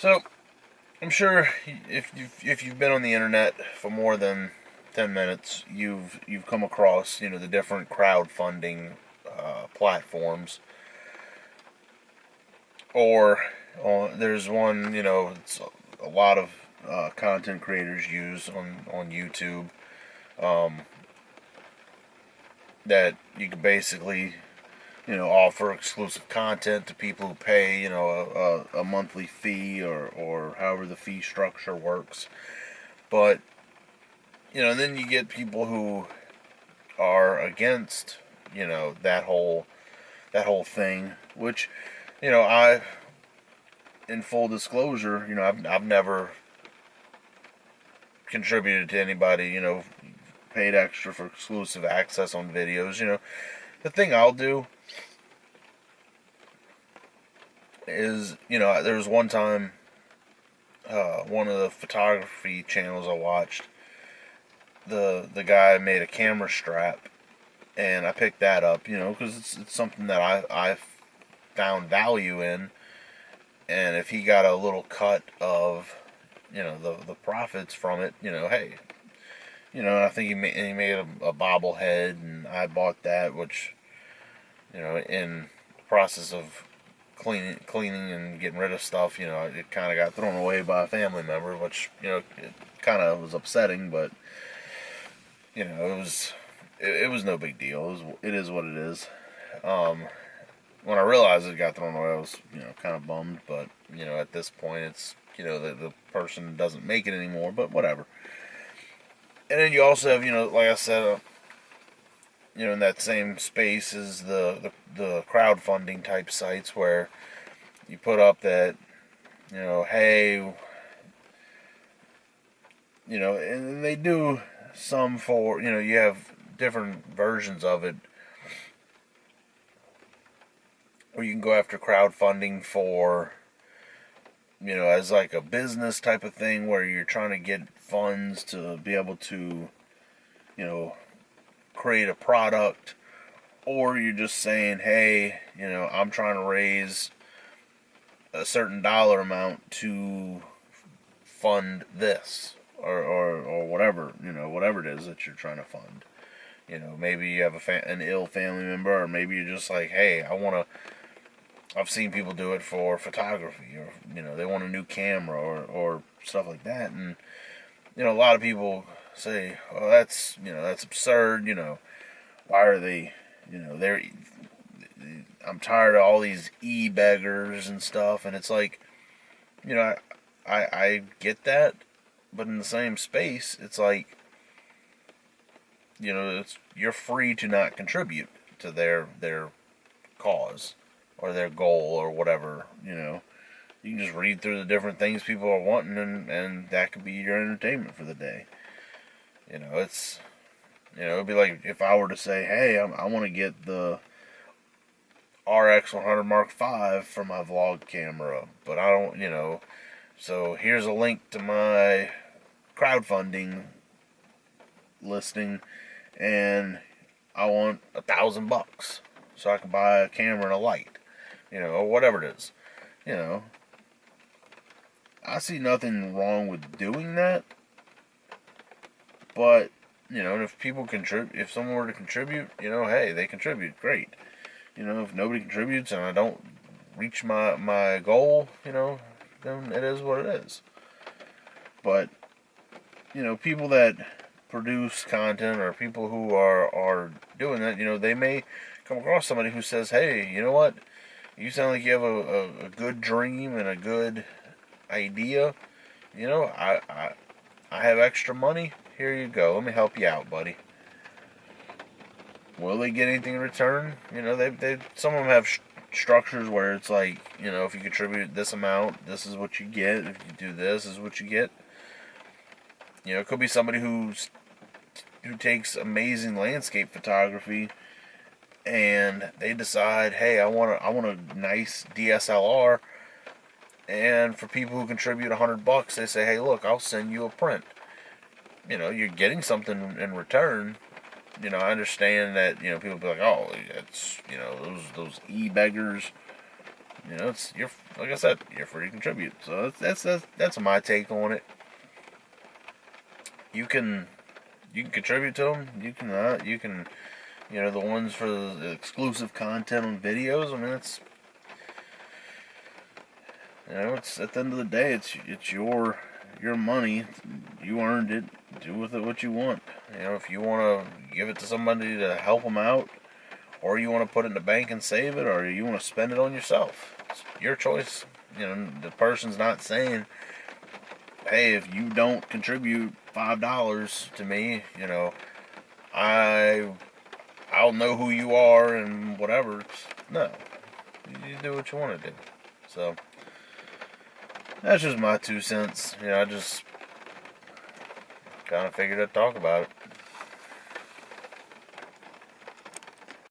So I'm sure if you've been on the internet for more than 10 minutes, you've come across the different crowdfunding platforms, or there's one it's a lot of content creators use on YouTube, um, that you can basically offer exclusive content to people who pay a monthly fee, or however the fee structure works. But then you get people who are against that whole thing, which I, in full disclosure, I've never contributed to anybody, paid extra for exclusive access on videos. The thing I'll do is, there was one time, one of the photography channels I watched, the guy made a camera strap, and I picked that up, because it's something that I found value in, and if he got a little cut of the profits from it, hey, and I think he made a bobblehead, and I bought that, which in the process of cleaning and getting rid of stuff, it kind of got thrown away by a family member, which it kind of was upsetting, but it was no big deal. It is what it is. Um, when I realized it got thrown away, I was kind of bummed, but at this point, it's the person doesn't make it anymore, but whatever. And then you also have like I said, in that same space is the crowdfunding type sites where you put up that hey, and they do some for you have different versions of it where you can go after crowdfunding for as like a business type of thing, where you're trying to get funds to be able to you know create a product, or you're just saying, hey, I'm trying to raise a certain dollar amount to fund this, or whatever, whatever it is that you're trying to fund. Maybe you have an ill family member, or maybe you're just like, hey, I've seen people do it for photography, or they want a new camera, or stuff like that. And a lot of people say, "Oh, that's absurd." Why are they? They're. I'm tired of all these e-beggars and stuff, and it's like, I get that, but in the same space, it's like, you're free to not contribute to their cause or their goal or whatever. You can just read through the different things people are wanting, and that could be your entertainment for the day. It's it'd be like if I were to say, hey, I want to get the RX 100 Mark V for my vlog camera, but I don't, so here's a link to my crowdfunding listing, and I want $1,000 so I can buy a camera and a light, or whatever it is. You know, I see nothing wrong with doing that, but if people contribute, if someone were to contribute, hey, they contribute, great. If nobody contributes and I don't reach my goal, then it is what it is. But people that produce content, or people who are doing that, they may come across somebody who says, hey, you know what? You sound like you have a good dream and a good idea. I have extra money. Here you go. Let me help you out, buddy. Will they get anything in return? They some of them have structures where it's like, if you contribute this amount, this is what you get. If you do this, is what you get. It could be somebody who takes amazing landscape photography, and they decide, hey, I want a nice DSLR, and for people who contribute $100, they say, hey, look, I'll send you a print. You're getting something in return. I understand that people be like, oh, it's those e-beggars. you know, it's you're like I said, you're free to contribute. So that's my take on it. You can contribute to them. You can you know the ones for the exclusive content on videos. I mean, it's at the end of the day, it's your money. You earned it. Do with it what you want. You know, if you want to give it to somebody to help them out, or you want to put it in the bank and save it, or you want to spend it on yourself. It's your choice. You know, the person's not saying, "Hey, if you don't contribute $5 to me, you know, I I'll know who you are and whatever." No, you do what you want to do. So that's just my 2 cents. You know, I just kind of figured I'd talk about it.